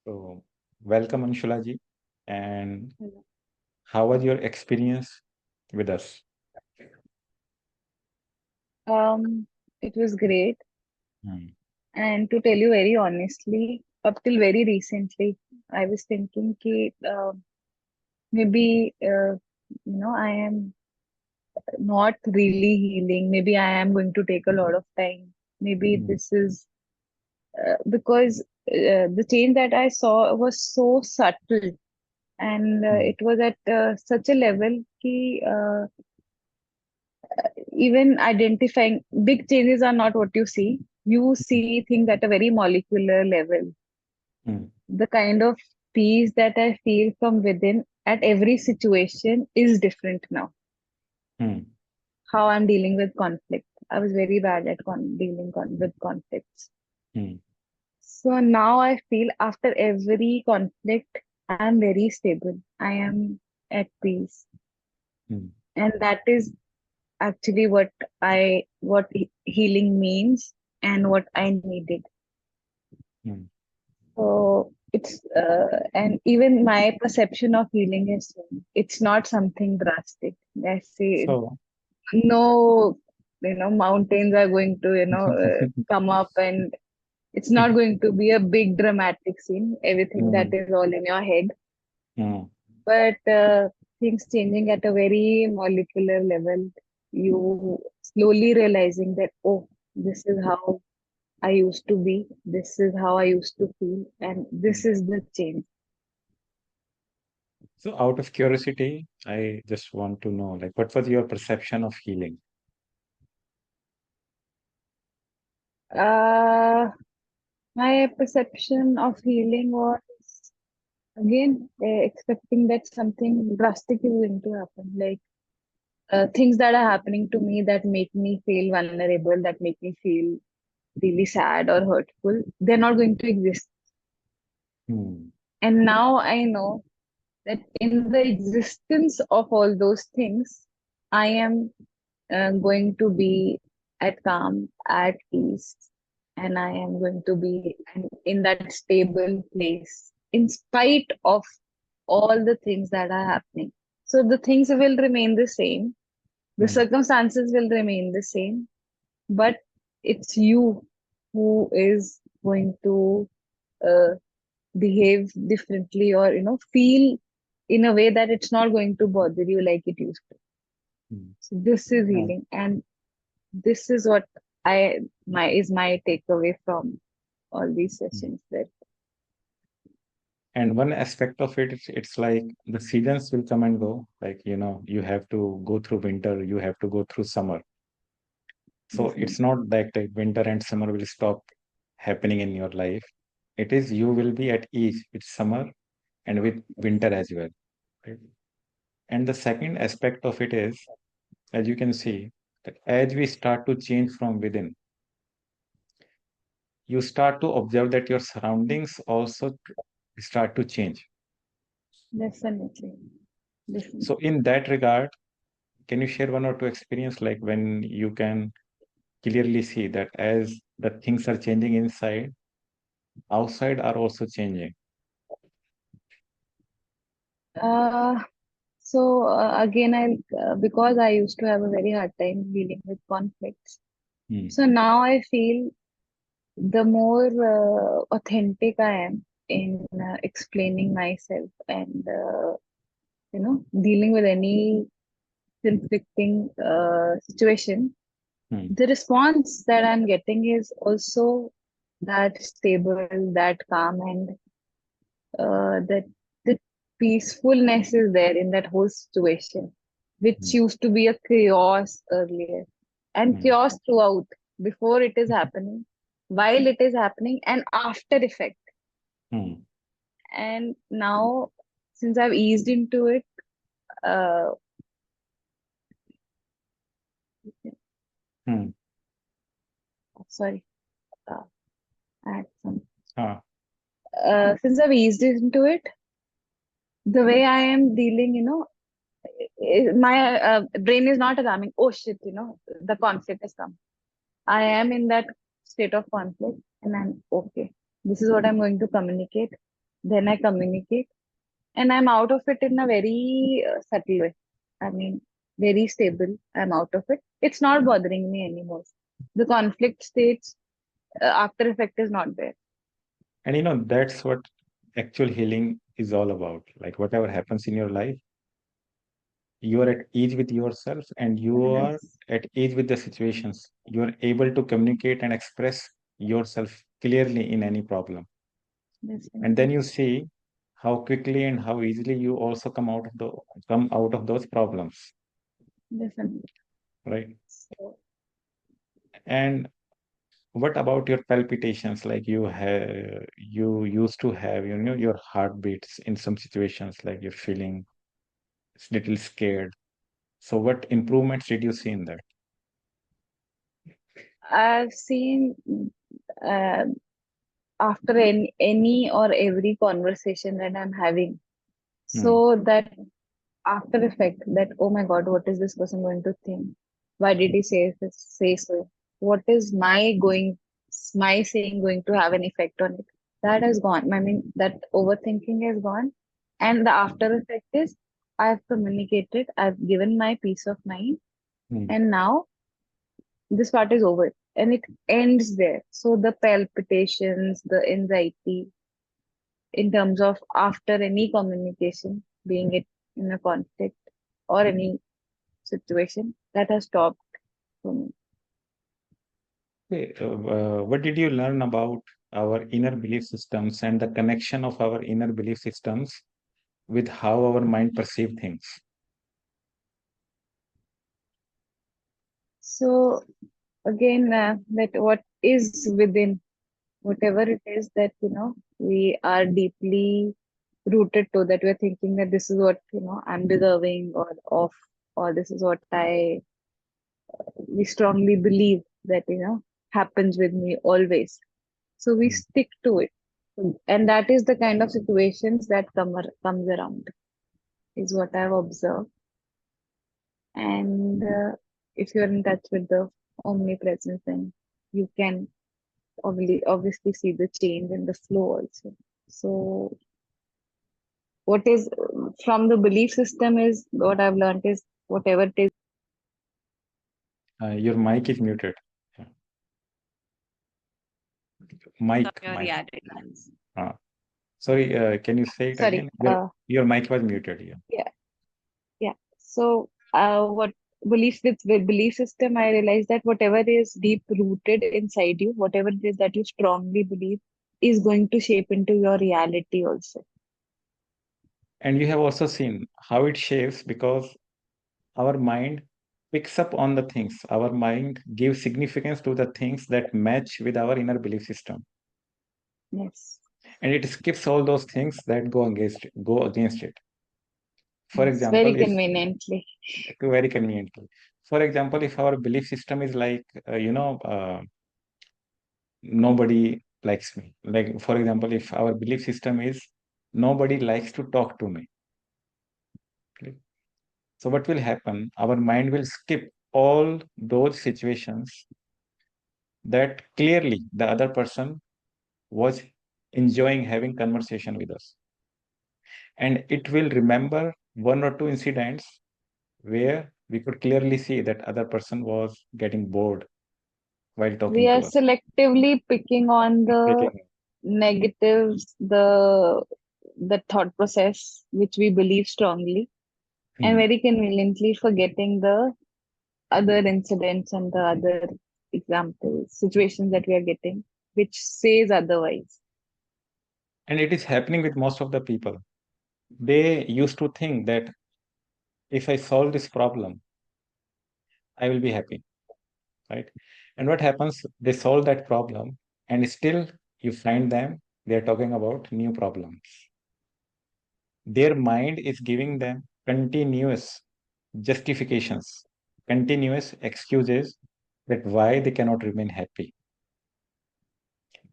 So, welcome Anshula ji. And Hello. how was your experience with us? It was great. Hmm. And to tell you very honestly, up till very recently, I was thinking कि, maybe, I am not really healing. Maybe I am going to take a lot of time. Maybe Hmm. this is because the change that I saw was so subtle, and Hmm. it was at such a level कि, even identifying big changes are not what you see. You see things at a very molecular level. Hmm. The kind of peace that I feel from within at every situation is different now. Hmm. How I'm dealing with conflict. I was very bad at with conflicts. Hmm. So now I feel after every conflict, I'm very stable. I am at peace. Hmm. And that is actually what healing means and what I needed. Hmm. So it's and even my perception of healing is it's not something drastic. I say So, no, mountains are going to come up, and it's not going to be a big dramatic scene. Everything that hmm. is all in your head, Hmm. but things changing at a very molecular level. You slowly realizing that, oh, this is how I used to be. This is how I used to feel, and Hmm. this is the change. So, out of curiosity, I just want to know, like, what was your perception of healing? Uh, my perception of healing was again expecting that something drastic is going to happen, like things that are happening to me that make me feel vulnerable, that make me feel really sad or hurtful. They're not going to exist. Hmm. And now I know that in the existence of all those things, I am going to be at calm, at peace, and I am going to be in that stable place in spite of all the things that are happening. So the things will remain the same, the Hmm. circumstances will remain the same, but it's you who is going to uh, behave differently, or feel in a way that it's not going to bother you like it used to. Hmm. So this is And, healing, and this is what my takeaway from all these hmm. sessions. That And one aspect of it, it's like the seasons will come and go. Like, you have to go through winter, you have to go through summer. So it's definitely. not that like winter and summer will stop happening in your life. It is you will be at ease with summer and with winter as well. Right? And the second aspect of it is, as you can see, that as we start to change from within, you start to observe that your surroundings also start to change. Definitely. So Definitely. in that regard, can you share one or two experience like when you can clearly see that as the things are changing inside, outside are also changing? Uh, again, because I used to have a very hard time dealing with conflicts. Hmm. So now I feel the more authentic I am in explaining myself and dealing with any conflicting situation, Hmm. the response that I'm getting is also that stable, that calm, and that the peacefulness is there in that whole situation, which Hmm. used to be a chaos earlier, and Hmm. chaos throughout, before it is happening, while it is happening, and after effect. Hmm. And now, since I've eased into it, uh, Hmm. sorry, uh, I had some. Ah. Since I've eased into it, the way I am dealing, my brain is not alarming. Oh shit, the conflict has come. I am in that state of conflict. and I'm okay. This is what I'm going to communicate. Then I communicate, and I'm out of it in a very subtle way. I mean, very stable. I'm out of it. It's not bothering me anymore. The conflict states, after effect is not there. And that's what actual healing is all about. Like whatever happens in your life, you are at ease with yourself and you are Yes, at ease with the situations. You are able to communicate and express yourself clearly in any problem. And then definitely, you see how quickly and how easily you also come out of those problems, definitely. right? So And what about your palpitations? Like you used to have, your heartbeats in some situations, like you're feeling a little scared. So what improvements did you see in that? I've seen uh, after any or every conversation that I'm having, Hmm. so that after effect that, oh my God, what is this person going to think? Why did he say so? What is my saying going to have an effect on it? That has gone. I mean, that overthinking has gone. And the after effect is I've communicated, I've given my peace of mind, Hmm. and now this part is over and it ends there. So the palpitations, the anxiety in terms of after any communication, being it in a conflict or any situation, that has stopped for me. Okay, what did you learn about our inner belief systems and the connection of our inner belief systems with how our mind perceive things? So again, that what is within, whatever it is that we are deeply rooted to, that we're thinking that this is what I'm deserving or of, or this is what I we strongly believe that happens with me always. So we Hmm. stick to it, and that is the kind of situations that comes around, is what I've observed. And if you're in touch with the omnipresence, then you can obviously see the change in the flow also. So what is from the belief system is what I've learned is whatever it is. Your mic is muted. Yeah. Of Mic, your mic. reality. Uh, Sorry, can you say it Sorry. again? Your mic was muted. Yeah. Yeah. Yeah. So, what with belief system, I realized that whatever is deep rooted inside you, whatever it is that you strongly believe, is going to shape into your reality also. And you have also seen how it shapes because our mind picks up on the things. Our mind gives significance to the things that match with our inner belief system, Yes. and it skips all those things that go against it. For Yes. Very example, if conveniently. very conveniently, for example, if our belief system is like, nobody likes me. Like, for example, if our belief system is nobody likes to talk to me. Okay? So what will happen? Our mind will skip all those situations that clearly the other person was enjoying having conversation with us. And it will remember one or two incidents where we could clearly see that other person was getting bored while We talking are to us. selectively picking on the Taking, negatives, the thought process which we believe strongly, and hmm. very conveniently forgetting the other incidents and the other examples, situations that we are getting, which says otherwise. And it is happening with most of the people. They used to think that if I solve this problem, I will be happy, right? And what happens? They solve that problem, and still you find them, they're talking about new problems. Their mind is giving them continuous justifications, continuous excuses that why they cannot remain happy,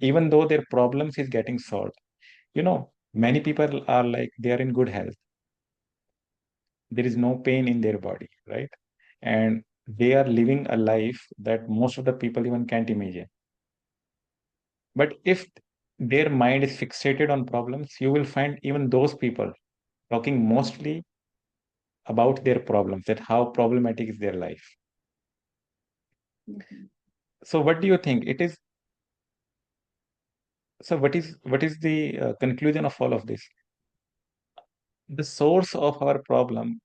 even though their problems is getting solved. Many people are like they are in good health. There is no pain in their body, right? And they are living a life that most of the people even can't imagine. But if their mind is fixated on problems, you will find even those people talking mostly about their problems, that how problematic is their life. Mhm. So what do you think? It is so. What is the conclusion of all of this? The source of our problem,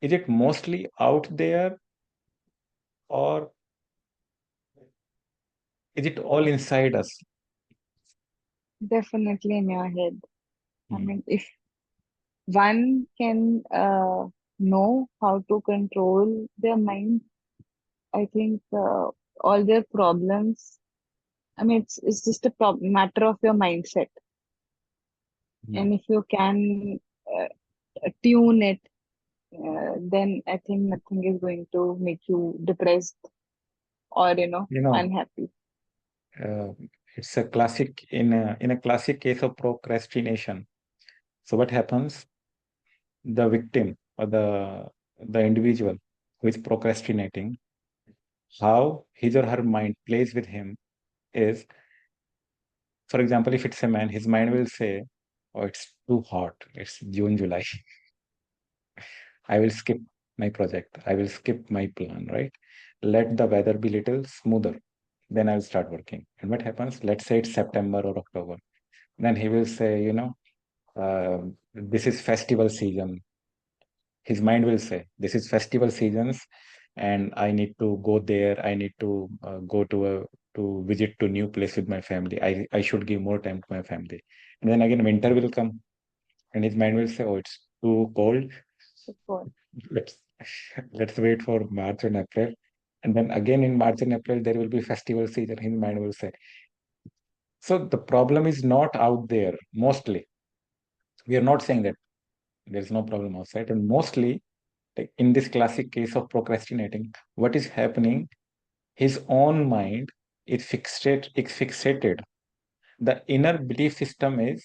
is it mostly out there, or is it all inside us? Definitely in your head. I Hmm. mean, if one can know how to control their mind, I think all their problems, I mean, it's just a matter of your mindset. Hmm. And if you can uh, tune it, then I think nothing is going to make you depressed or, You know, unhappy. uh, it's a classic in a classic case of procrastination. So what happens? The victim or the individual who is procrastinating, how his or her mind plays with him is, for example, if it's a man, his mind will say, "Oh, it's too hot. It's June, July. I will skip my project. I will skip my plan, right? Let the weather be little smoother. Then I'll start working." And what happens? Let's say it's September or October. Then he will say, this is festival season. His mind will say, this is festival seasons, and I need to go there. I need to go to visit to new place with my family. I should give more time to my family. And then again, winter will come, and his mind will say, oh, it's too cold. Of course. let's let's wait for March and April. And then again in March and April there will be festival season. His mind will say. So the problem is not out there. Mostly, we are not saying that there's no problem outside. And mostly, like in this classic case of procrastinating, what is happening? His own mind is fixated. Is fixated. The inner belief system is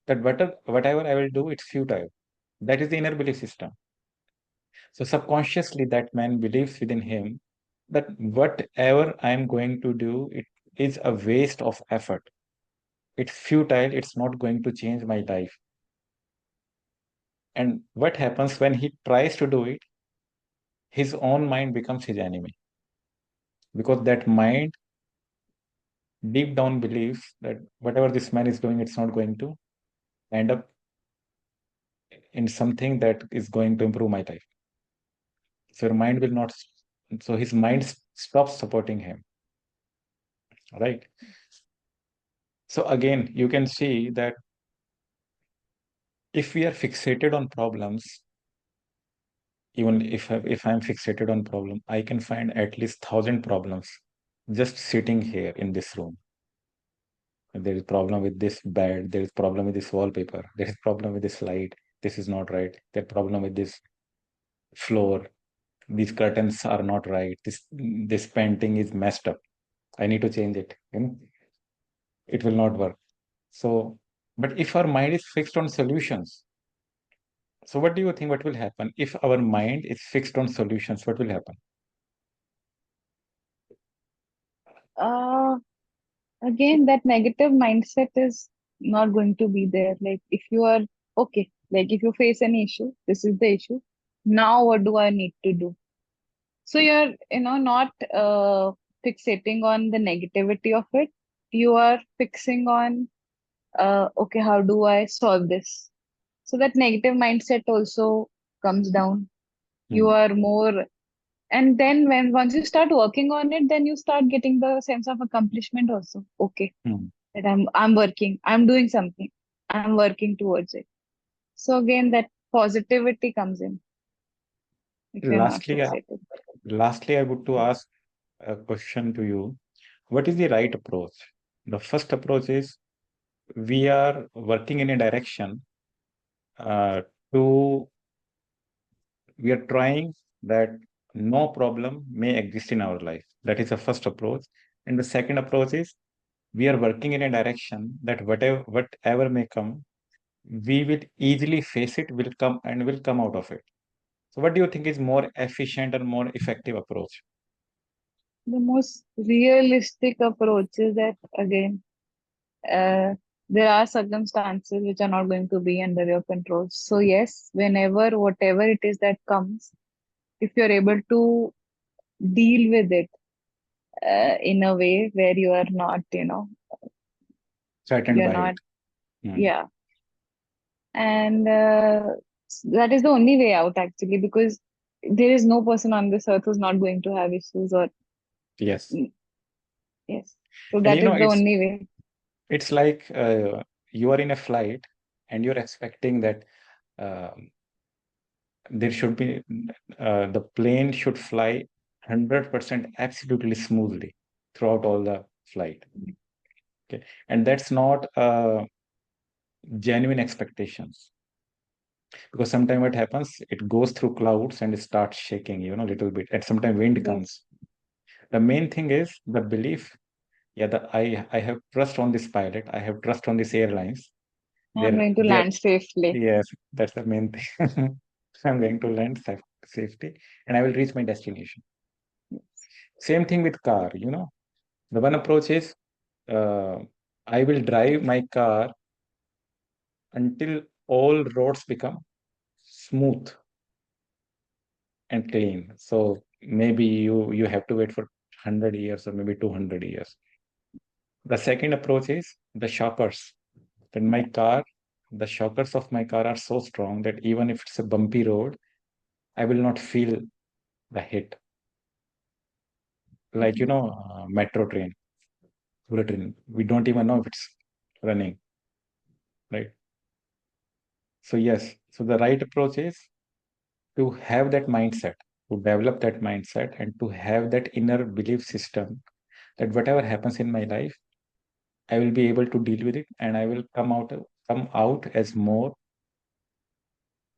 that whatever I will do, it's futile. That is the inner belief system. So subconsciously, that man believes within him that whatever I'm going to do, it is a waste of effort. It's futile. It's not going to change my life. And what happens when he tries to do it? His own mind becomes his enemy, because that mind deep down believes that whatever this man is doing, it's not going to end up in something that is going to improve my life. So your mind will not. So his mind stops supporting him, right? So again, you can see that if we are fixated on problems, even if I'm fixated on problem, I can find at least 1,000 problems just sitting here in this room. There is problem with this bed, there is problem with this wallpaper, there is problem with this light, this is not right, there problem with this floor, these curtains are not right, this painting is messed up, I need to change it, it will not work. So, but if our mind is fixed on solutions, so what do you think what will happen if our mind is fixed on solutions? What will happen? Uh, Again, that negative mindset is not going to be there. Like, if you are okay, like, if you face an issue, this is the issue. Now, what do I need to do? So, you're, not fixating on the negativity of it. You are fixing on, okay, how do I solve this? So, that negative mindset also comes down. You Hmm. are more, and then when once you start working on it, then you start getting the sense of accomplishment also. Okay, Hmm. that I'm working, I'm doing something, I'm working towards it. So again, that positivity comes in if you're not Lastly, fixated. lastly, I would to ask a question to you. What is the right approach? The first approach is we are working in a direction uh, to we are trying that no problem may exist in our life. That is the first approach. And the second approach is we are working in a direction that whatever may come, we will easily face it, will come and will come out of it. So what do you think is more efficient and more effective approach? The most realistic approach is that again, uh, there are circumstances which are not going to be under your control. So yes, whenever whatever it is that comes, if you're able to deal with it in a way where you are not, Threatened you're by it. not, Hmm. yeah, and that is the only way out actually, because there is no person on this earth who's not going to have issues or Yes. yes. So And that is the it's only way. like you are in a flight and you're expecting that uh, there should be the plane should fly 100% absolutely smoothly throughout all the flight. Okay, and that's not genuine expectations, because sometimes what happens, it goes through clouds and it starts shaking, a little bit, and sometimes wind Yes, comes. The main thing is the belief. Yeah, I have trust on this pilot, I have trust on these airlines. I'm they're going to they're land safely. Yes, that's the main thing. I'm going to land safety and I will reach my destination. Same thing with car. The one approach is uh, I will drive my car until all roads become smooth and clean. So maybe you have to wait for 100 years or maybe 200 years. The second approach is the shockers. Then my car, the shockers of my car are so strong that even if it's a bumpy road, I will not feel the hit. Like, metro train, bullet train. We don't even know if it's running, right? So yes, so the right approach is to have that mindset, to develop that mindset, and to have that inner belief system that whatever happens in my life, I will be able to deal with it, and I will come out as more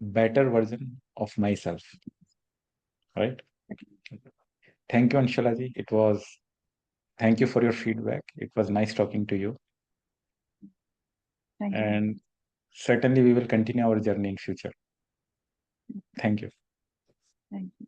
better version of myself. Right? Thank you, Anshula ji. Thank you for your feedback. It was nice talking to you, Thank you. and certainly we will continue our journey in future. Thank you. Thank you.